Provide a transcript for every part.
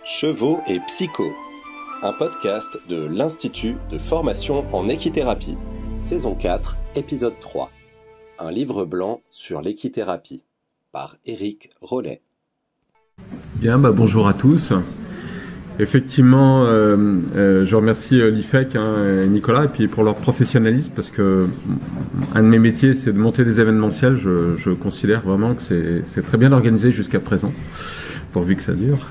Chevaux et Psycho, un podcast de l'Institut de formation en équithérapie, saison 4, épisode 3. Un livre blanc sur l'équithérapie, par Éric Rollet. Bien, bonjour à tous. Effectivement, je remercie l'IFEC, Nicolas, et puis pour leur professionnalisme, parce que un de mes métiers, c'est de monter des événementiels. Je considère vraiment que c'est très bien organisé jusqu'à présent, pourvu que ça dure.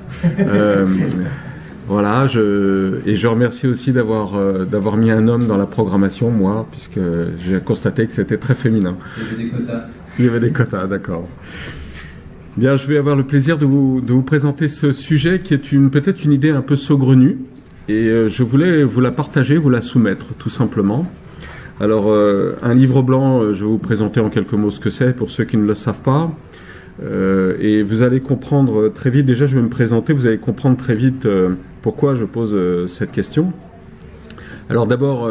Voilà, je remercie aussi d'avoir mis un homme dans la programmation, moi, puisque j'ai constaté que c'était très féminin. Il y avait des quotas. Il y avait des quotas, d'accord. Bien, je vais avoir le plaisir de vous présenter ce sujet qui est peut-être une idée un peu saugrenue, et je voulais vous la partager, vous la soumettre, tout simplement. Alors, un livre blanc, je vais vous présenter en quelques mots ce que c'est, pour ceux qui ne le savent pas. Et vous allez comprendre très vite, déjà je vais me présenter, vous allez comprendre très vite pourquoi je pose cette question. Alors d'abord,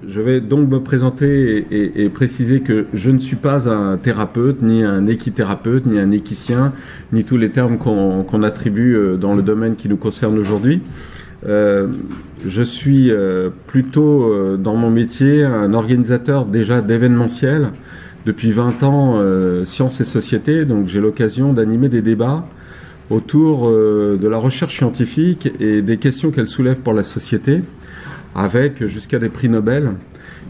je vais donc me présenter et préciser que je ne suis pas un thérapeute, ni un équithérapeute, ni un équicien, ni tous les termes qu'on attribue dans le domaine qui nous concerne aujourd'hui. Je suis plutôt dans mon métier un organisateur déjà d'événementiel. Depuis 20 ans, Sciences et Société, donc j'ai l'occasion d'animer des débats autour de la recherche scientifique et des questions qu'elle soulève pour la société, avec jusqu'à des prix Nobel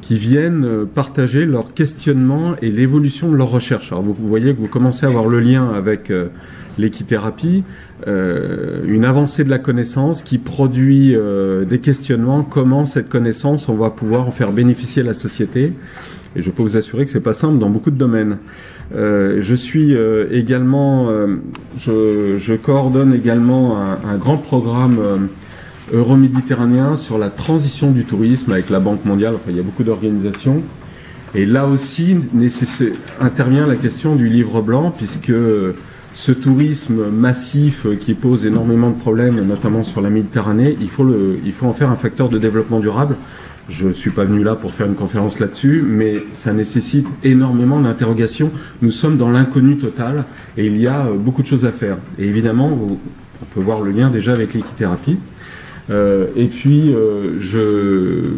qui viennent partager leurs questionnements et l'évolution de leurs recherches. Alors vous voyez que vous commencez à avoir le lien avec l'équithérapie, une avancée de la connaissance qui produit des questionnements, comment cette connaissance, on va pouvoir en faire bénéficier la société. Et je peux vous assurer que c'est pas simple dans beaucoup de domaines. Je suis également, je coordonne également un grand programme euro-méditerranéen sur la transition du tourisme avec la Banque mondiale. Enfin, il y a beaucoup d'organisations. Et là aussi, intervient la question du livre blanc, puisque ce tourisme massif qui pose énormément de problèmes, notamment sur la Méditerranée, il faut en faire un facteur de développement durable. Je ne suis pas venu là pour faire une conférence là-dessus, mais ça nécessite énormément d'interrogations. Nous sommes dans l'inconnu total et il y a beaucoup de choses à faire. Et évidemment, on peut voir le lien déjà avec l'équithérapie. Et puis, le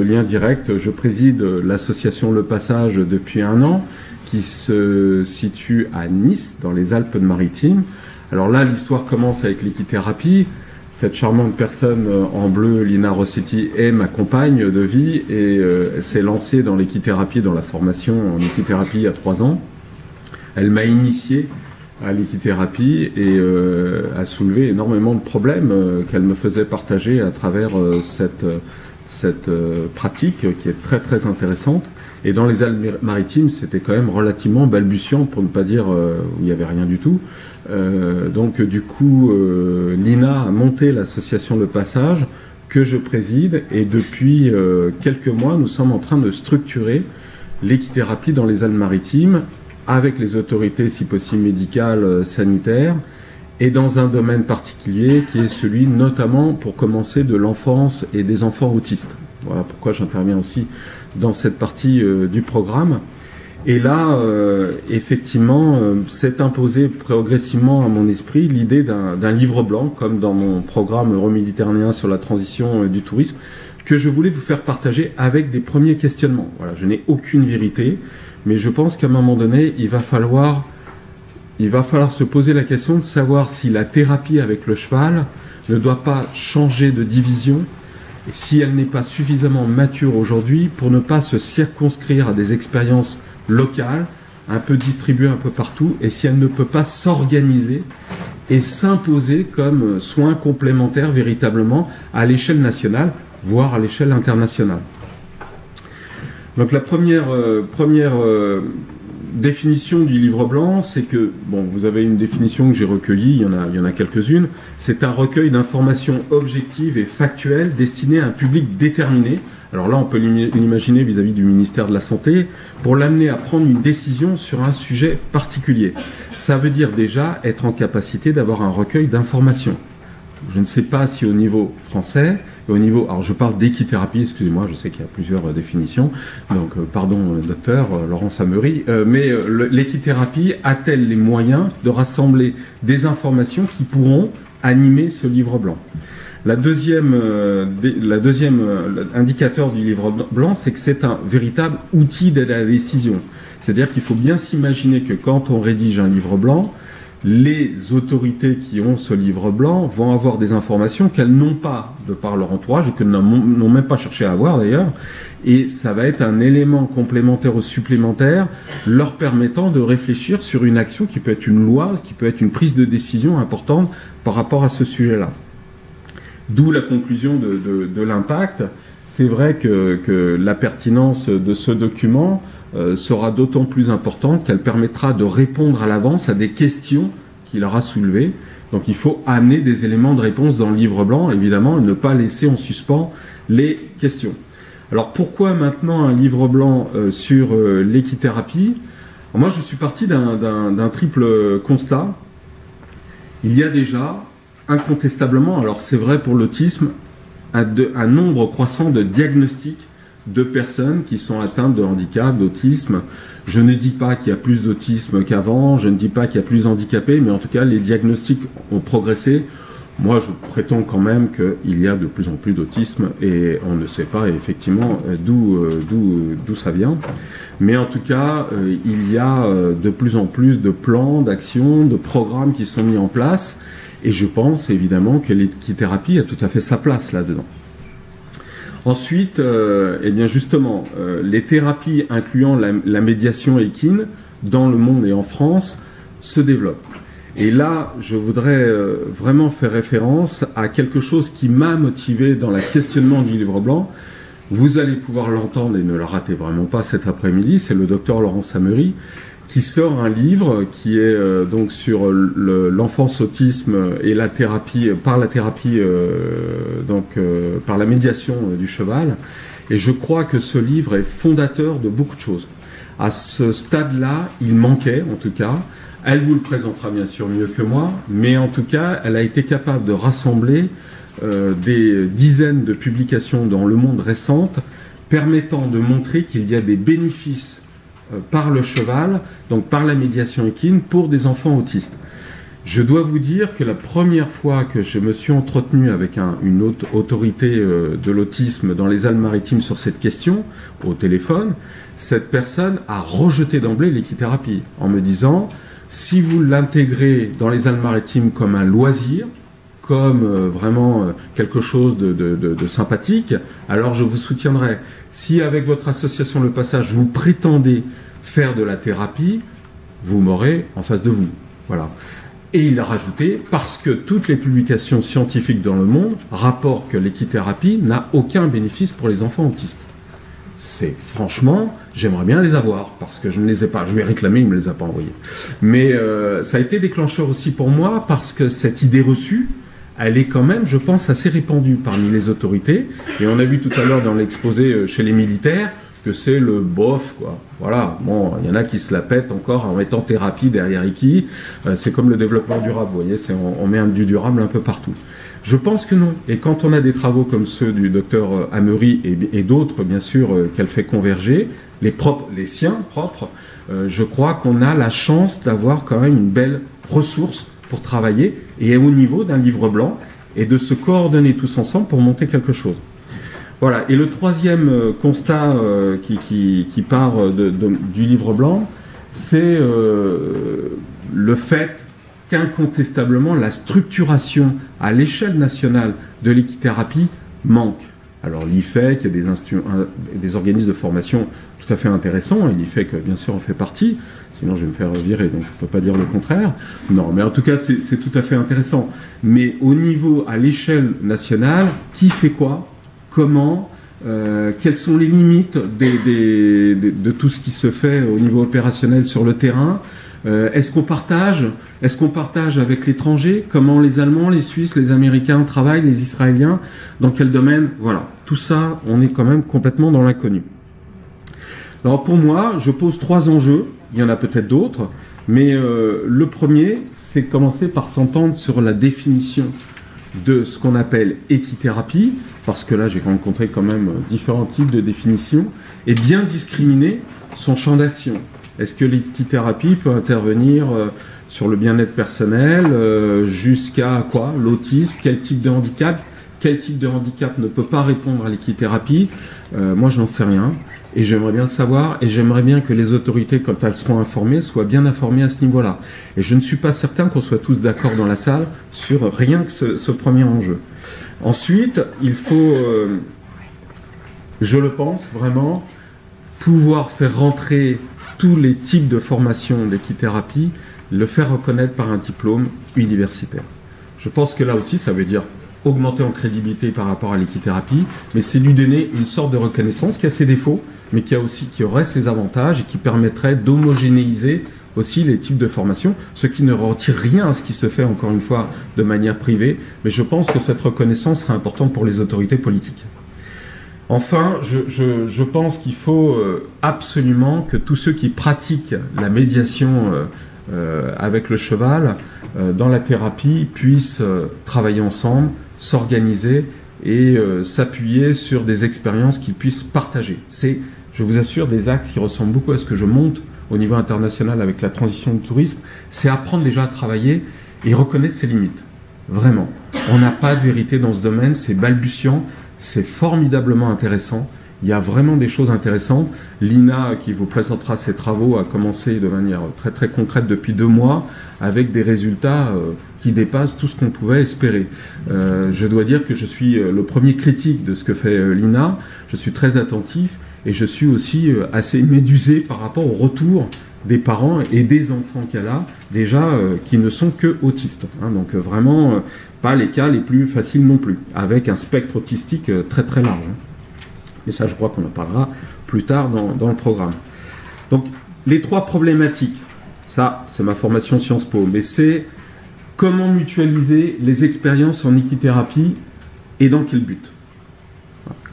lien direct, je préside l'association Le Passage depuis 1 an, qui se situe à Nice, dans les Alpes-Maritimes. Alors là, l'histoire commence avec l'équithérapie. Cette charmante personne en bleu, Lina Rossetti, est ma compagne de vie et s'est lancée dans l'équithérapie, dans la formation en équithérapie il y a 3 ans. Elle m'a initié à l'équithérapie et a soulevé énormément de problèmes qu'elle me faisait partager à travers cette pratique qui est très très intéressante. Et dans les Alpes-Maritimes, c'était quand même relativement balbutiant, pour ne pas dire où il n'y avait rien du tout. Donc du coup, Lina a monté l'association Le Passage, que je préside, et depuis quelques mois, nous sommes en train de structurer l'équithérapie dans les Alpes-Maritimes, avec les autorités, si possible médicales, sanitaires, et dans un domaine particulier qui est celui notamment, pour commencer, de l'enfance et des enfants autistes. Voilà pourquoi j'interviens aussi dans cette partie du programme. Et là, effectivement, s'est imposé progressivement à mon esprit l'idée d'un livre blanc, comme dans mon programme euro-méditerranéen sur la transition du tourisme, que je voulais vous faire partager avec des premiers questionnements. Voilà, je n'ai aucune vérité, mais je pense qu'à un moment donné, il va falloir se poser la question de savoir si la thérapie avec le cheval ne doit pas changer de division, et si elle n'est pas suffisamment mature aujourd'hui pour ne pas se circonscrire à des expériences locales, un peu distribuées un peu partout, et si elle ne peut pas s'organiser et s'imposer comme soin complémentaire véritablement à l'échelle nationale, voire à l'échelle internationale. Donc la première définition du livre blanc, c'est que, vous avez une définition que j'ai recueillie, il y en a quelques-unes, c'est un recueil d'informations objectives et factuelles destinées à un public déterminé. Alors là, on peut l'imaginer vis-à-vis du ministère de la Santé, pour l'amener à prendre une décision sur un sujet particulier. Ça veut dire déjà être en capacité d'avoir un recueil d'informations. Je ne sais pas si au niveau français, et au niveau, alors je parle d'équithérapie, excusez-moi, je sais qu'il y a plusieurs définitions, donc pardon docteur Laurent Samery, mais l'équithérapie a-t-elle les moyens de rassembler des informations qui pourront animer ce livre blanc. La deuxième indicateur du livre blanc, c'est que c'est un véritable outil d'aide à la décision. C'est-à-dire qu'il faut bien s'imaginer que quand on rédige un livre blanc, les autorités qui ont ce livre blanc vont avoir des informations qu'elles n'ont pas de par leur entourage, ou qu'elles n'ont même pas cherché à avoir d'ailleurs, et ça va être un élément complémentaire ou supplémentaire leur permettant de réfléchir sur une action qui peut être une loi, qui peut être une prise de décision importante par rapport à ce sujet-là. D'où la conclusion de l'impact. C'est vrai que la pertinence de ce document sera d'autant plus importante qu'elle permettra de répondre à l'avance à des questions qu'il aura soulevées. Donc il faut amener des éléments de réponse dans le livre blanc, évidemment, et ne pas laisser en suspens les questions. Alors pourquoi maintenant un livre blanc sur l'équithérapie? Moi je suis parti d'un triple constat. Il y a déjà incontestablement, alors c'est vrai pour l'autisme, un nombre croissant de diagnostics de personnes qui sont atteintes de handicap, d'autisme. Je ne dis pas qu'il y a plus d'autisme qu'avant, je ne dis pas qu'il y a plus d'handicapés, mais en tout cas les diagnostics ont progressé. Moi je prétends quand même qu'il y a de plus en plus d'autisme et on ne sait pas effectivement d'où ça vient. Mais en tout cas, il y a de plus en plus de plans, d'actions, de programmes qui sont mis en place. Et je pense évidemment que l'équithérapie a tout à fait sa place là-dedans. Ensuite, eh bien justement, les thérapies incluant la médiation équine dans le monde et en France se développent. Et là, je voudrais vraiment faire référence à quelque chose qui m'a motivé dans le questionnement du livre blanc. Vous allez pouvoir l'entendre et ne le ratez vraiment pas cet après-midi, c'est le docteur Laurent Samery qui sort un livre qui est donc sur l'enfance autisme et la thérapie, par la médiation du cheval. Et je crois que ce livre est fondateur de beaucoup de choses. À ce stade-là, il manquait en tout cas. Elle vous le présentera bien sûr mieux que moi, mais en tout cas, elle a été capable de rassembler des dizaines de publications dans le monde récentes permettant de montrer qu'il y a des bénéfices par le cheval, donc par la médiation équine, pour des enfants autistes. Je dois vous dire que la première fois que je me suis entretenu avec une autorité de l'autisme dans les Alpes-Maritimes sur cette question, au téléphone, cette personne a rejeté d'emblée l'équithérapie en me disant « si vous l'intégrez dans les Alpes-Maritimes comme un loisir, comme vraiment quelque chose de sympathique, alors je vous soutiendrai. Si avec votre association Le Passage, vous prétendez faire de la thérapie, vous m'aurez en face de vous. » Voilà. Et il a rajouté, parce que toutes les publications scientifiques dans le monde rapportent que l'équithérapie n'a aucun bénéfice pour les enfants autistes. C'est franchement, j'aimerais bien les avoir, parce que je ne les ai pas. Je vais réclamer, il ne me les a pas envoyés. Mais ça a été déclencheur aussi pour moi, parce que cette idée reçue, elle est quand même, je pense, assez répandue parmi les autorités. Et on a vu tout à l'heure dans l'exposé chez les militaires que c'est le bof, quoi. Voilà, bon, il y en a qui se la pètent encore en mettant thérapie derrière Iki. C'est comme le développement durable, vous voyez, on met du durable un peu partout. Je pense que non. Et quand on a des travaux comme ceux du docteur Amery et d'autres, bien sûr, qu'elle fait converger, les siens propres, je crois qu'on a la chance d'avoir quand même une belle ressource pour travailler et au niveau d'un livre blanc et de se coordonner tous ensemble pour monter quelque chose. Voilà. Et le troisième constat qui part du livre blanc, c'est le fait qu'incontestablement la structuration à l'échelle nationale de l'équithérapie manque. Alors l'IFEC, il y a des organismes de formation tout à fait intéressants, et l'IFEC bien sûr en fait partie, sinon je vais me faire virer, donc je ne peux pas dire le contraire. Non, mais en tout cas c'est tout à fait intéressant. Mais au niveau, à l'échelle nationale, qui fait quoi? Comment? Quelles sont les limites de tout ce qui se fait au niveau opérationnel sur le terrain? Est-ce qu'on partage avec l'étranger? Comment les Allemands, les Suisses, les Américains travaillent, les Israéliens? Dans quel domaine? Voilà, tout ça, on est quand même complètement dans l'inconnu. Alors pour moi, je pose 3 enjeux, il y en a peut-être d'autres, mais le premier, c'est commencer par s'entendre sur la définition de ce qu'on appelle équithérapie, parce que là j'ai rencontré quand même différents types de définitions, et bien discriminer son champ d'action. Est-ce que l'équithérapie peut intervenir sur le bien-être personnel, jusqu'à quoi? L'autisme, quel type de handicap? Quel type de handicap ne peut pas répondre à l'équithérapie? Moi, je n'en sais rien. Et j'aimerais bien le savoir. Et j'aimerais bien que les autorités, quand elles seront informées, soient bien informées à ce niveau-là. Et je ne suis pas certain qu'on soit tous d'accord dans la salle sur rien que ce premier enjeu. Ensuite, il faut, je le pense vraiment, pouvoir faire rentrer tous les types de formations d'équithérapie, le faire reconnaître par un diplôme universitaire. Je pense que là aussi, ça veut dire augmenter en crédibilité par rapport à l'équithérapie, mais c'est lui donner une sorte de reconnaissance qui a ses défauts, mais qui aurait ses avantages et qui permettrait d'homogénéiser aussi les types de formations, ce qui ne retire rien à ce qui se fait, encore une fois, de manière privée, mais je pense que cette reconnaissance sera importante pour les autorités politiques. Enfin, je pense qu'il faut absolument que tous ceux qui pratiquent la médiation avec le cheval dans la thérapie puissent travailler ensemble, s'organiser et s'appuyer sur des expériences qu'ils puissent partager. C'est, je vous assure, des axes qui ressemblent beaucoup à ce que je monte au niveau international avec la transition du tourisme. C'est apprendre déjà à travailler et reconnaître ses limites. Vraiment. On n'a pas de vérité dans ce domaine, c'est balbutiant, c'est formidablement intéressant. Il y a vraiment des choses intéressantes. Lina, qui vous présentera ses travaux, a commencé de manière très très concrète depuis 2 mois, avec des résultats qui dépassent tout ce qu'on pouvait espérer. Je dois dire que je suis le premier critique de ce que fait Lina. Je suis très attentif et je suis aussi assez médusé par rapport au retour des parents et des enfants qu'elle a, déjà qui ne sont que autistes. Hein, donc vraiment pas les cas les plus faciles non plus, avec un spectre autistique très très large. Hein. Et ça, je crois qu'on en parlera plus tard dans le programme. Donc, les 3 problématiques, ça, c'est ma formation Sciences Po, mais c'est comment mutualiser les expériences en équithérapie et dans quel but?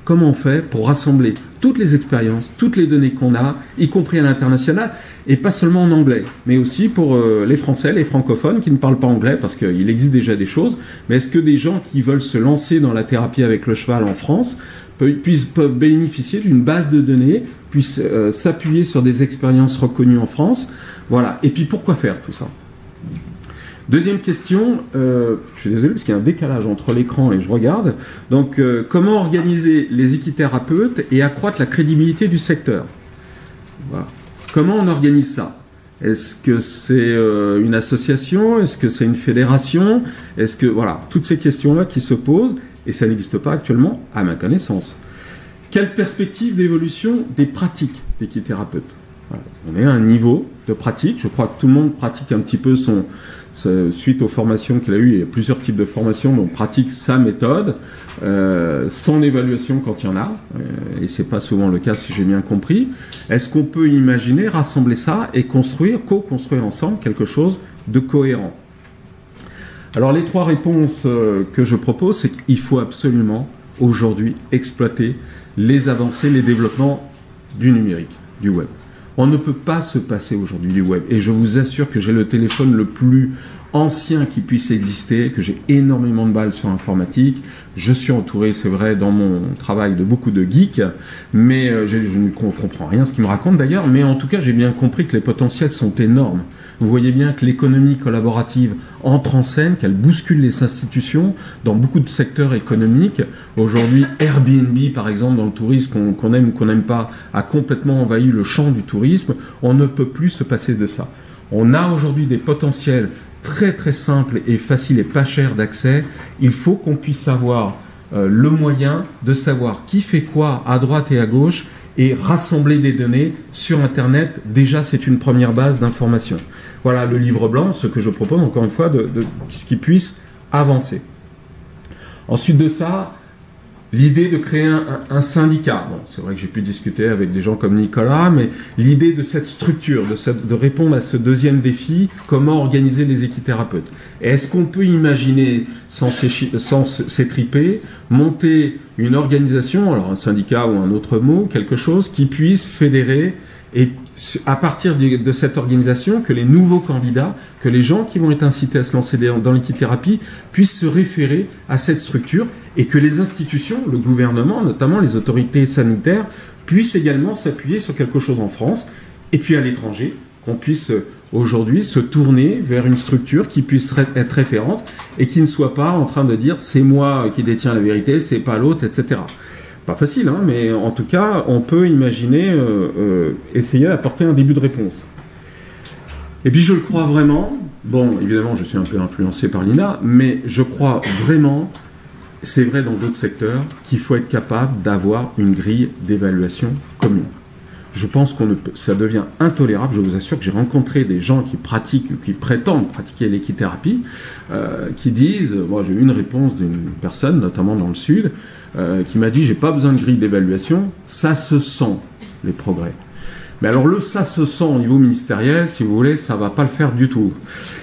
Comment on fait pour rassembler toutes les expériences, toutes les données qu'on a, y compris à l'international, et pas seulement en anglais, mais aussi pour les Français, les francophones qui ne parlent pas anglais, parce qu'il existe déjà des choses, mais est-ce que des gens qui veulent se lancer dans la thérapie avec le cheval en France peuvent bénéficier d'une base de données, puissent s'appuyer sur des expériences reconnues en France? Voilà. Et puis pourquoi faire tout ça? Deuxième question, je suis désolé parce qu'il y a un décalage entre l'écran et je regarde. Donc, comment organiser les équithérapeutes et accroître la crédibilité du secteur? Voilà. Comment on organise ça? Est-ce que c'est une association? Est-ce que c'est une fédération? Est-ce que, voilà, toutes ces questions-là qui se posent, et ça n'existe pas actuellement, à ma connaissance. Quelle perspective d'évolution des pratiques d'équithérapeutes? Voilà. On est à un niveau de pratique. Je crois que tout le monde pratique un petit peu suite aux formations qu'il a eues. Il y a plusieurs types de formations, donc pratique sa méthode, son évaluation quand il y en a, et c'est pas souvent le cas si j'ai bien compris. Est-ce qu'on peut imaginer rassembler ça et co-construire ensemble quelque chose de cohérent? Alors les 3 réponses que je propose, c'est qu'il faut absolument aujourd'hui exploiter les avancées, les développements du numérique, du web. On ne peut pas se passer aujourd'hui du web. Et je vous assure que j'ai le téléphone le plus ancien qui puisse exister, que j'ai énormément de balles sur l'informatique. Je suis entouré, c'est vrai, dans mon travail de beaucoup de geeks, mais je ne comprends rien ce qu'ils me racontent d'ailleurs, mais en tout cas, j'ai bien compris que les potentiels sont énormes. Vous voyez bien que l'économie collaborative entre en scène, qu'elle bouscule les institutions dans beaucoup de secteurs économiques. Aujourd'hui, Airbnb, par exemple, dans le tourisme, qu'on aime ou qu'on n'aime pas, a complètement envahi le champ du tourisme. On ne peut plus se passer de ça. On a aujourd'hui des potentiels très très simples et faciles et pas chers d'accès. Il faut qu'on puisse avoir le moyen de savoir qui fait quoi à droite et à gauche et rassembler des données sur Internet. Déjà, c'est une première base d'information. Voilà le livre blanc, ce que je propose encore une fois, de ce qui puisse avancer. Ensuite de ça, l'idée de créer un syndicat. Bon, c'est vrai que j'ai pu discuter avec des gens comme Nicolas, mais l'idée de cette structure, de répondre à ce deuxième défi, comment organiser les équithérapeutes. Est-ce qu'on peut imaginer, sans s'étriper, monter une organisation, alors un syndicat ou un autre mot, quelque chose qui puisse fédérer, et à partir de cette organisation, que les nouveaux candidats, que les gens qui vont être incités à se lancer dans l'équithérapie puissent se référer à cette structure et que les institutions, le gouvernement, notamment les autorités sanitaires, puissent également s'appuyer sur quelque chose en France et puis à l'étranger, qu'on puisse aujourd'hui se tourner vers une structure qui puisse être référente et qui ne soit pas en train de dire c'est moi qui détiens la vérité, c'est pas l'autre, etc. Pas facile, hein, mais en tout cas, on peut imaginer essayer d'apporter un début de réponse. Et puis je le crois vraiment, bon, évidemment, je suis un peu influencé par l'INA, mais je crois vraiment, c'est vrai dans d'autres secteurs, qu'il faut être capable d'avoir une grille d'évaluation commune. Je pense ça devient intolérable. Je vous assure que j'ai rencontré des gens qui pratiquent, qui prétendent pratiquer l'équithérapie, qui disent, moi j'ai eu une réponse d'une personne, notamment dans le Sud, qui m'a dit, j'ai pas besoin de grille d'évaluation, ça se sent, les progrès. Mais alors le ça se sent au niveau ministériel, si vous voulez, ça va pas le faire du tout.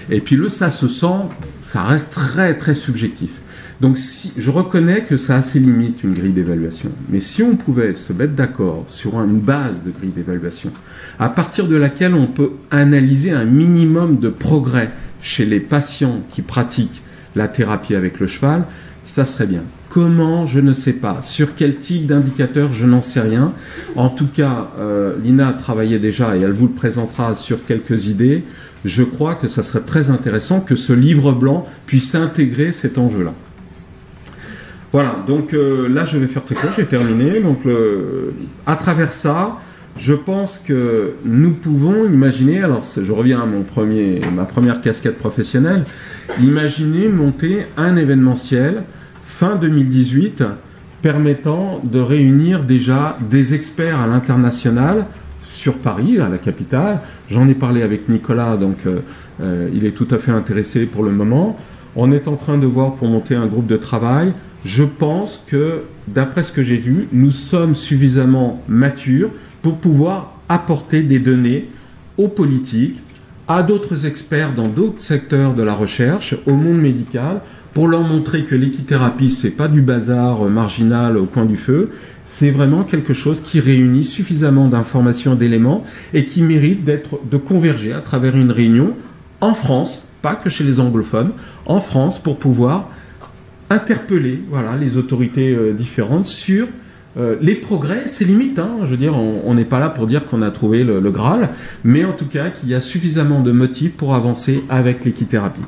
Et puis le ça se sent, ça reste très très subjectif. Donc je reconnais que ça a ses limites, une grille d'évaluation. Mais si on pouvait se mettre d'accord sur une base de grille d'évaluation, à partir de laquelle on peut analyser un minimum de progrès chez les patients qui pratiquent la thérapie avec le cheval, ça serait bien. Comment, je ne sais pas. Sur quel type d'indicateur, je n'en sais rien. En tout cas, Lina a travaillé déjà et elle vous le présentera sur quelques idées. Je crois que ça serait très intéressant que ce livre blanc puisse intégrer cet enjeu-là. Voilà, donc là je vais faire très court, j'ai terminé. Donc à travers ça, je pense que nous pouvons imaginer, alors je reviens à ma première casquette professionnelle, imaginer monter un événementiel fin 2018 permettant de réunir déjà des experts à l'international sur Paris, à la capitale. J'en ai parlé avec Nicolas, donc il est tout à fait intéressé pour le moment. On est en train de voir pour monter un groupe de travail. Je pense que, d'après ce que j'ai vu, nous sommes suffisamment matures pour pouvoir apporter des données aux politiques, à d'autres experts dans d'autres secteurs de la recherche, au monde médical, pour leur montrer que l'équithérapie, c'est pas du bazar marginal au coin du feu, c'est vraiment quelque chose qui réunit suffisamment d'informations, d'éléments, et qui mérite de converger à travers une réunion en France, pas que chez les anglophones, en France, pour pouvoir interpeller les autorités différentes sur les progrès, ses limites. Hein. Je veux dire, on n'est pas là pour dire qu'on a trouvé le Graal, mais en tout cas qu'il y a suffisamment de motifs pour avancer avec l'équithérapie.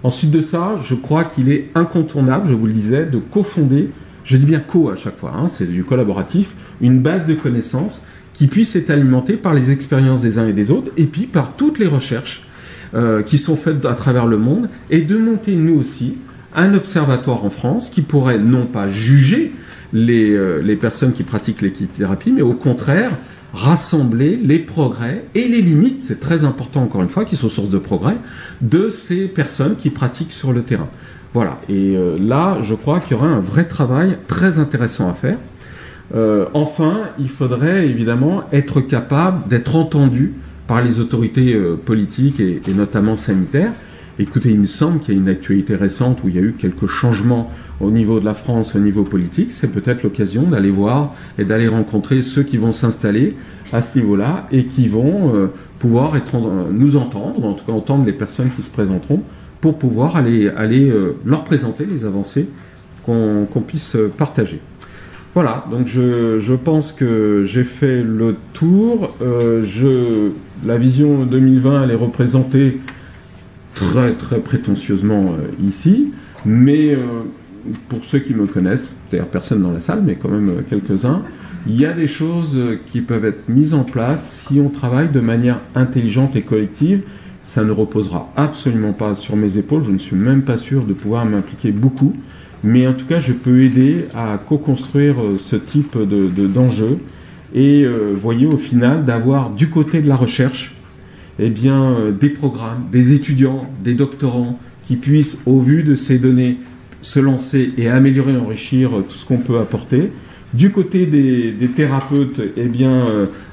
Ensuite de ça, je crois qu'il est incontournable, je vous le disais, de cofonder, je dis bien co à chaque fois, hein, c'est du collaboratif, une base de connaissances qui puisse être alimentée par les expériences des uns et des autres, et puis par toutes les recherches qui sont faites à travers le monde, et de monter nous aussi un observatoire en France qui pourrait non pas juger les personnes qui pratiquent l'équithérapie, mais au contraire rassembler les progrès et les limites, c'est très important encore une fois, qui sont source de progrès, de ces personnes qui pratiquent sur le terrain. Voilà, et là, je crois qu'il y aura un vrai travail très intéressant à faire. Enfin, il faudrait évidemment être capable d'être entendu par les autorités politiques et notamment sanitaires. Écoutez, il me semble qu'il y a une actualité récente où il y a eu quelques changements au niveau de la France, au niveau politique. C'est peut-être l'occasion d'aller voir et d'aller rencontrer ceux qui vont s'installer à ce niveau-là et qui vont pouvoir nous entendre, ou en tout cas entendre les personnes qui se présenteront, pour pouvoir aller leur présenter les avancées qu'on puisse partager. Voilà, donc je pense que j'ai fait le tour. La vision 2020, elle est représentée très très prétentieusement ici, mais pour ceux qui me connaissent, c'est-à-dire personne dans la salle, mais quand même quelques-uns, il y a des choses qui peuvent être mises en place si on travaille de manière intelligente et collective. Ça ne reposera absolument pas sur mes épaules, je ne suis même pas sûr de pouvoir m'impliquer beaucoup, mais en tout cas je peux aider à co-construire ce type d'enjeu et voyez au final d'avoir du côté de la recherche des programmes, des étudiants, des doctorants qui puissent, au vu de ces données, se lancer et améliorer, enrichir tout ce qu'on peut apporter. Du côté des thérapeutes,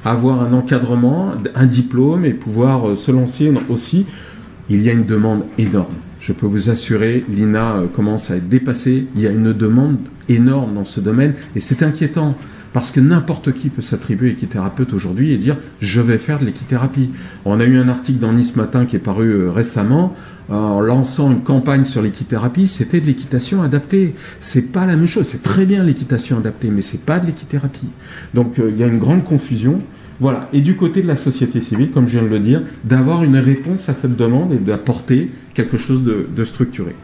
avoir un encadrement, un diplôme et pouvoir se lancer aussi. Il y a une demande énorme. Je peux vous assurer, l'INA commence à être dépassée. Il y a une demande énorme dans ce domaine et c'est inquiétant. Parce que n'importe qui peut s'attribuer équithérapeute aujourd'hui et dire « je vais faire de l'équithérapie ». On a eu un article dans Nice Matin qui est paru récemment en lançant une campagne sur l'équithérapie, c'était de l'équitation adaptée. C'est pas la même chose, c'est très bien l'équitation adaptée, mais c'est pas de l'équithérapie. Donc il y a une grande confusion. Voilà. Et du côté de la société civile, comme je viens de le dire, d'avoir une réponse à cette demande et d'apporter quelque chose de structuré.